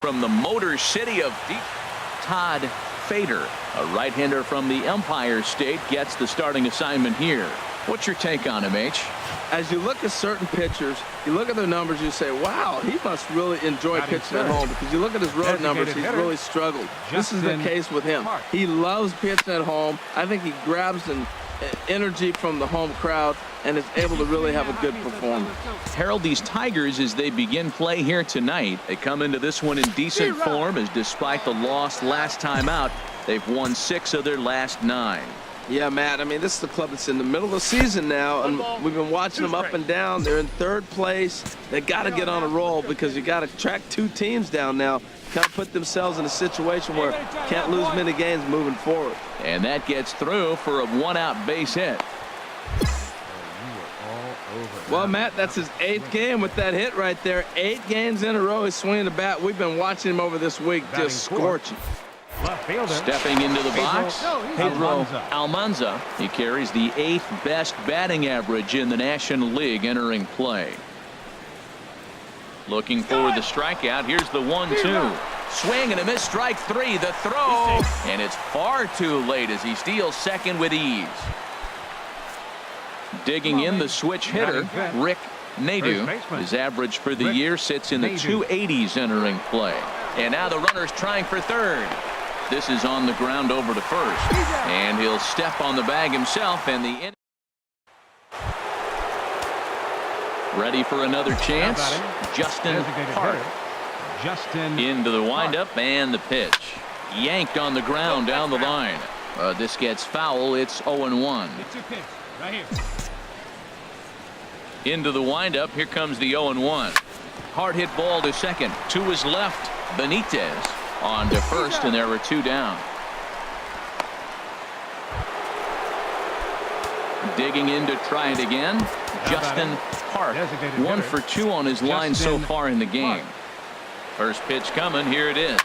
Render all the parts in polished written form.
From the Motor City of Deep, Todd Fader, a right-hander from the Empire State, gets the starting assignment here. What's your take on him, H? As you look at certain pitchers, you look at their numbers, you say, wow, he must really enjoy pitching at home, because you look at his road numbers, he's really struggled. This is the case with him. He loves pitching at home. I think he grabs an energy from the home crowd and is able to really have a good performance. Herald these Tigers as they begin play here tonight. They come into this one in decent form, as despite the loss last time out, they've won 6 of their last 9. Yeah, Matt, I mean, this is the club that's in the middle of the season now, and we've been watching them up and down. They're in 3rd place. They got to get on a roll, because you got to track 2 teams down now, kind of put themselves in a situation where can't lose many games moving forward. And that gets through for a 1-out base hit. Well, Matt, that's his 8th game with that hit right there. 8 games in a row he's swinging the bat. We've been watching him over this week, just scorching. Stepping into the box, Pedro Almanza. He carries the 8th best batting average in the National League entering play. Looking for the strikeout. Here's the 1-2. Swing and a miss, strike 3. The throw, and it's far too late as he steals second with ease. Digging in, the switch hitter, Rick Nadeau. His average for the year sits in the 280s entering play. And now the runner's trying for 3rd. This is on the ground over to 1st. And he'll step on the bag himself, and the ready for another chance. Justin Park. Into the windup and the pitch. Yanked on the ground down the line. This gets foul. It's 0-1. Into the windup. Here comes the 0-1. Hard hit ball to second. To his left. Benitez on to 1st, and there are 2 down. Digging in to try it again. Justin Park, 1 for 2 on his line so far in the game. First pitch coming. Here it is.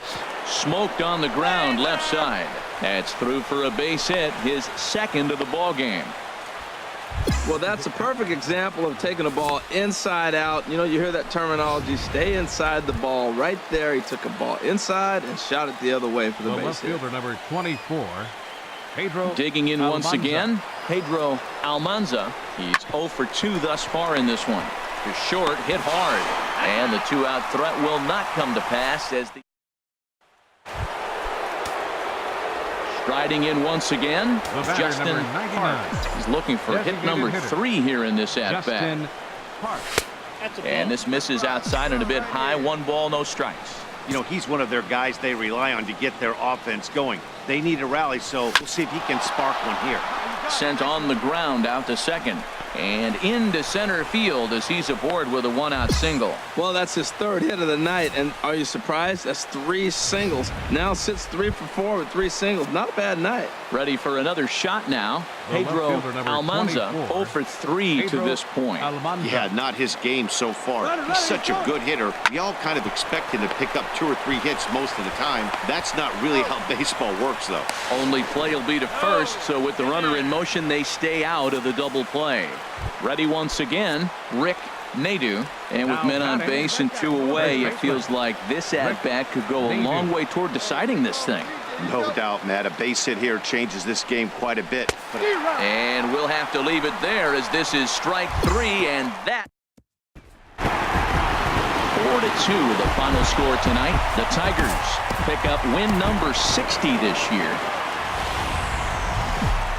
Smoked on the ground left side. That's through for a base hit, his 2nd of the ball game. Well, that's a perfect example of taking a ball inside out. You know, you hear that terminology, stay inside the ball. Right there, he took a ball inside and shot it the other way for the base hit. Fielder number 24, Pedro. Digging in once again, Pedro Almanza. He's 0 for 2 thus far in this one. To short, hit hard, and the 2-out threat will not come to pass as the striding in once again, Justin Park. He's looking for hit number 3 here in this at-bat. And this misses outside and a bit high. 1 ball, no strikes. You know, he's one of their guys they rely on to get their offense going. They need a rally, so we'll see if he can spark one here. Sent on the ground out to second. And into center field as he's aboard with a 1-out single. Well, that's his 3rd hit of the night, and are you surprised? That's 3 singles. Now sits 3 for 4 with 3 singles. Not a bad night. Ready for another shot now. Pedro Almanza, 0 for 3 to this point. Yeah, not his game so far. He's such a good hitter. We all kind of expect him to pick up 2 or 3 hits most of the time. That's not really how baseball works, though. Only play will be to 1st, so with the runner in motion, they stay out of the double play. Ready once again, Rick Nadeau. And with men on base and 2 away, it feels like this at-bat could go a long way toward deciding this thing. No doubt, Matt. A base hit here changes this game quite a bit. And we'll have to leave it there as this is strike 3, and that 4-2 the final score tonight. The Tigers pick up win number 60 this year.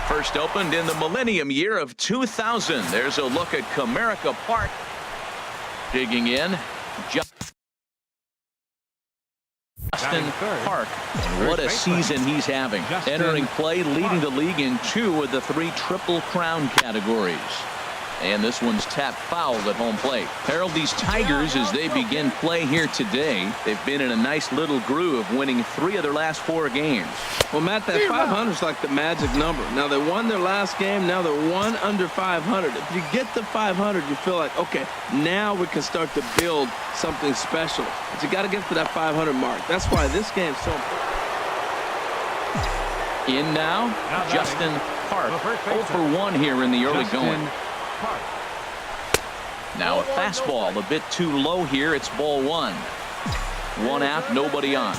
First opened in the millennium year of 2000. There's a look at Comerica Park. Digging in, Justin Park. And what a season he's having. Entering play, leading the league in 2 of the 3 Triple Crown categories. And this one's tapped foul at home plate. Herald these Tigers as they begin play here today. They've been in a nice little groove, winning 3 of their last 4 games. Well, Matt, that 500 is like the magic number. Now, they won their last game. Now they're 1 under 500. If you get to 500, you feel like, okay, now we can start to build something special. But you got to get to that 500 mark. That's why this game's so important. In now, Justin Park. 0 for 1 here in the early going. Now a fastball a bit too low here. It's ball 1. One out, nobody on.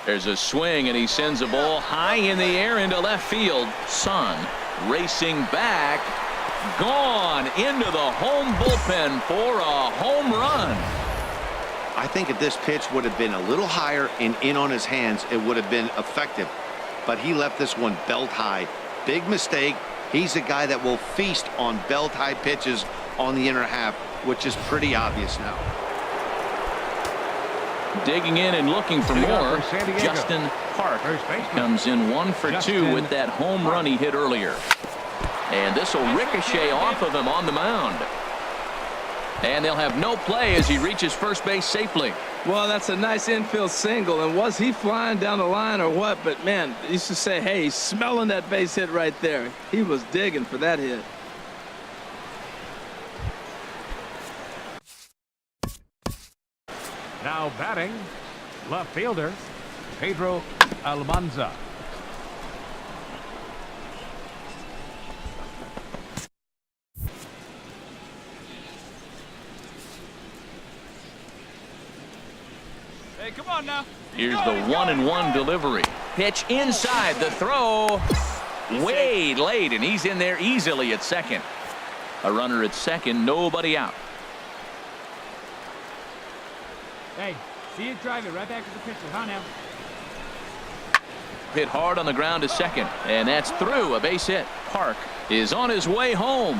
There's a swing, and he sends a ball high in the air into left field. Son racing back, gone into the home bullpen for a home run. I think if this pitch would have been a little higher and in on his hands, it would have been effective. But he left this one belt high. Big mistake. He's a guy that will feast on belt high pitches on the inner half, which is pretty obvious now. Digging in and looking for more. Justin Park comes in 1 for 2 with that home run he hit earlier. And this will ricochet off of him on the mound. And they'll have no play as he reaches first base safely. Well, that's a nice infield single. And was he flying down the line or what? But, man, he used to say, hey, he's smelling that base hit right there. He was digging for that hit. Now batting, left fielder, Pedro Almanza. Hey, come on now. Here's the 1-1 delivery. Pitch inside, the throw way late, and he's in there easily at second. A runner at second, nobody out. Hey, see you drive it right back to the pitcher, huh now? Hit hard on the ground to second, and that's through. A base hit. Park is on his way home.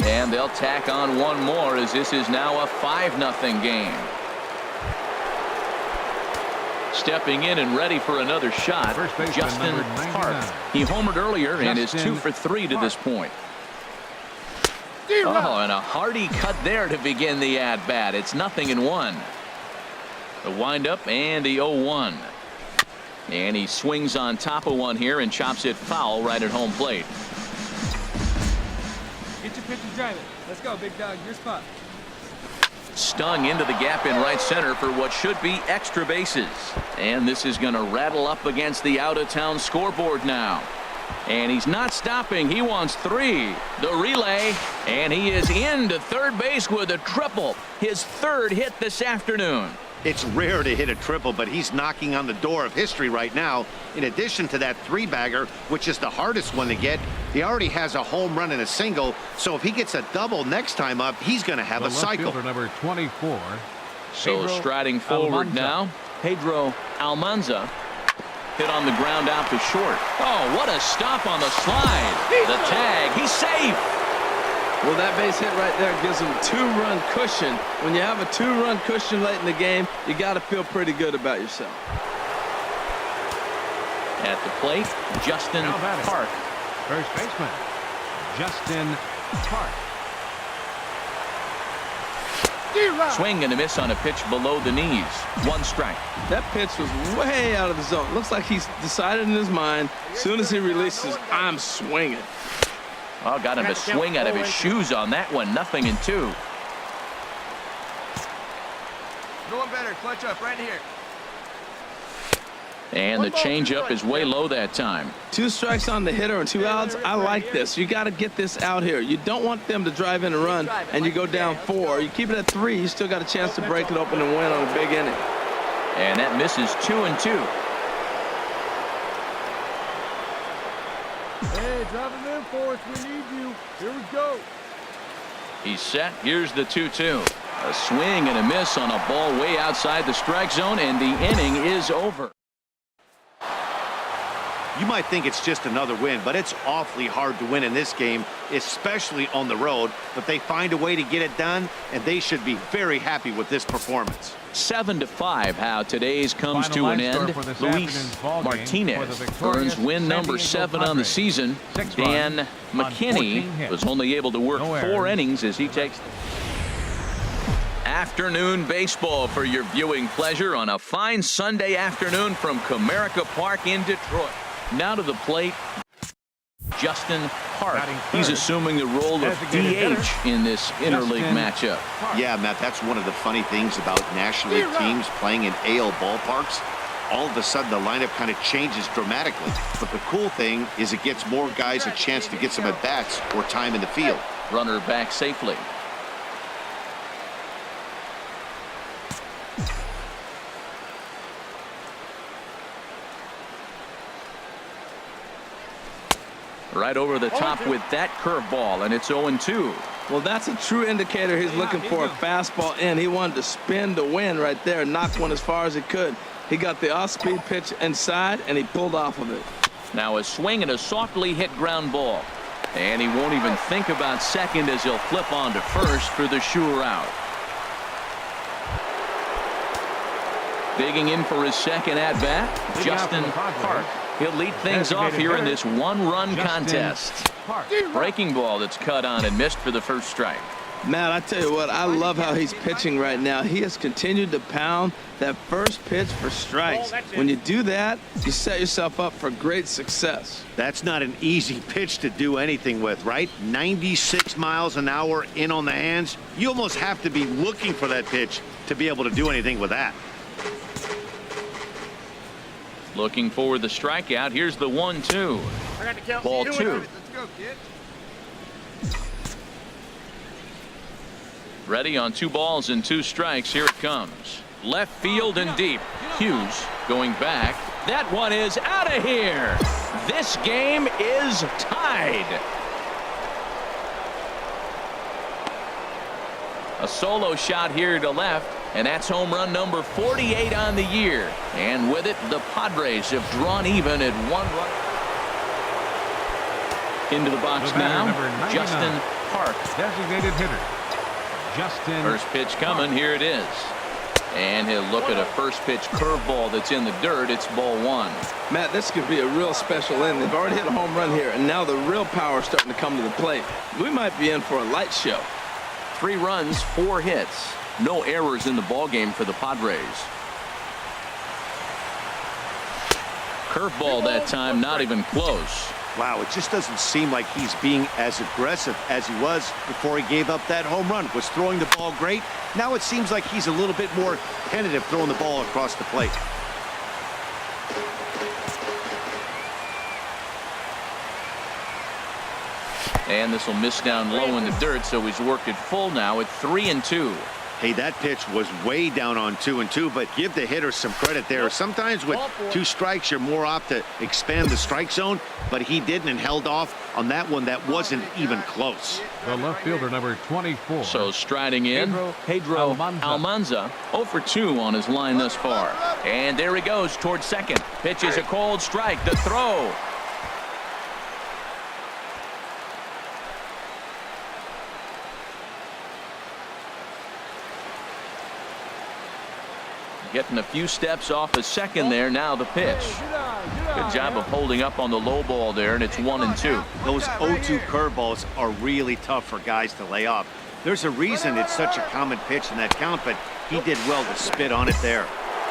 And they'll tack on one more as this is now a 5-0 game. Stepping in and ready for another shot, Justin Park. He homered earlier and is 2 for 3 to this point. Oh, and a hearty cut there to begin the at-bat. It's 0-1. The windup and the 0-1. And he swings on top of one here and chops it foul right at home plate. Get your pitch and drive it. Let's go, big dog. Your spot. Stung into the gap in right center for what should be extra bases. And this is going to rattle up against the out-of-town scoreboard now. And he's not stopping. He wants 3. The relay, and he is into third base with a triple. His 3rd hit this afternoon. It's rare to hit a triple, but he's knocking on the door of history right now. In addition to that 3-bagger, which is the hardest one to get, he already has a home run and a single. So if he gets a double next time up, he's going to have a cycle. Number 24. So Pedro striding forward Almanza. now, Pedro Almanza. Hit on the ground out to short. Oh, what a stop on the slide. The tag. He's safe. Well, that base hit right there gives him 2-run cushion. When you have a 2-run cushion late in the game, you got to feel pretty good about yourself. At the plate, Justin Park. First baseman, Justin Park. Swing and a miss on a pitch below the knees. 1 strike. That pitch was way out of the zone. Looks like he's decided in his mind, as soon as he releases, I'm swinging. Oh, got him to swing out of his shoes on that one. 0-2. Going better. Clutch up right here. And the changeup is way low that time. 2 strikes on the hitter and 2 outs. I like this. You got to get this out here. You don't want them to drive in a run and you go down 4. You keep it at 3. You still got a chance to break it open and win on a big inning. And that misses 2-2. Hey, drive him in for us. We need you. Here we go. He's set. Here's the 2-2. A swing and a miss on a ball way outside the strike zone, and the inning is over. You might think it's just another win, but it's awfully hard to win in this game, especially on the road. But they find a way to get it done, and they should be very happy with this performance. 7-5 how today's comes to an end. Luis Martinez earns win number 7 on the season. Dan McKinney was only able to work 4 innings as he takes afternoon baseball for your viewing pleasure on a fine Sunday afternoon from Comerica Park in Detroit. Now to the plate, Justin Park. He's assuming the role of DH in this interleague matchup. Yeah, Matt, that's one of the funny things about National League teams playing in AL ballparks. All of a sudden, the lineup kind of changes dramatically. But the cool thing is it gets more guys a chance to get some at-bats or time in the field. Runner back safely. Right over the top with that curveball, and it's 0-2. Well, that's a true indicator he's looking for a fastball in. He wanted to spin to win right there, knock one as far as he could. He got the off-speed pitch inside, and he pulled off of it. Now a swing and a softly hit ground ball. And he won't even think about second as he'll flip on to first for the sure out. Digging in for his second at-bat, Justin Park. He'll lead things off here in this one-run contest. Breaking ball that's cut on and missed for the first strike. Matt, I tell you what, I love how he's pitching right now. He has continued to pound that first pitch for strikes. When you do that, you set yourself up for great success. That's not an easy pitch to do anything with, right? 96 miles an hour in on the hands. You almost have to be looking for that pitch to be able to do anything with that. Looking for the strikeout. Here's the 1-2. Ball 2. Let's go, kid. Ready on 2 balls and 2 strikes. Here it comes. Left field and deep. Hughes going back. That one is out of here. This game is tied. A solo shot here to left, and that's home run number 48 on the year. And with it, the Padres have drawn even at 1 run. Into the box now, Justin Park. Designated hitter, Justin. First pitch coming. Here it is. And he'll look at a first pitch curveball that's in the dirt. It's ball 1. Matt, this could be a real special inning. They've already hit a home run here, and now the real power is starting to come to the plate. We might be in for a light show. 3 runs, 4 hits. No errors in the ballgame for the Padres. Curveball that time, not even close. Wow, it just doesn't seem like he's being as aggressive as he was before he gave up that home run. Was throwing the ball great. Now it seems like he's a little bit more tentative throwing the ball across the plate. And this will miss down low in the dirt, so he's worked it full now at 3-2. Hey, that pitch was way down on 2-2, but give the hitter some credit there. Sometimes with 2 strikes, you're more apt to expand the strike zone, but he didn't and held off on that one that wasn't even close. The left fielder, number 24. So striding in, Pedro Almanza, 0 for 2 on his line thus far. And there he goes towards second. Pitches a cold strike. The throw. Getting a few steps off a second there. Now the pitch. Good job of holding up on the low ball there, and it's 1-2. Those 0-2 curveballs are really tough for guys to lay off. There's a reason it's such a common pitch in that count, but he did well to spit on it there.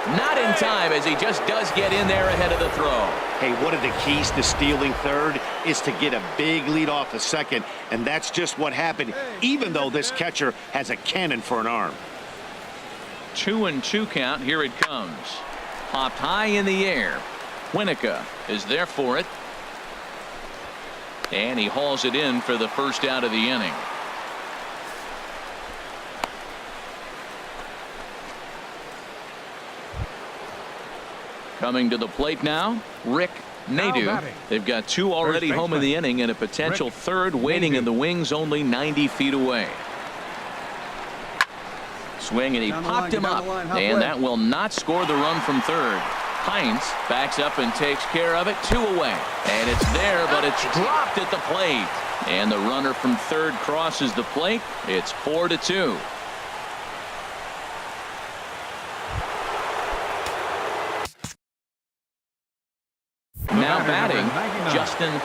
Not in time, as he just does get in there ahead of the throw. Hey, one of the keys to stealing third is to get a big lead off a second, and that's just what happened, even though this catcher has a cannon for an arm. 2-2 count. Here it comes. Popped high in the air. Winnica is there for it. And he hauls it in for the first out of the inning. Coming to the plate now, Rick Nadeau. They've got 2 already home in the inning and a potential third waiting in the wings only 90 feet away. Swing, and he popped him up, and that will not score the run from third. Hines backs up and takes care of it. 2 away, and it's there, but it's dropped at the plate. And the runner from third crosses the plate. It's 4-2. Now batting, Justin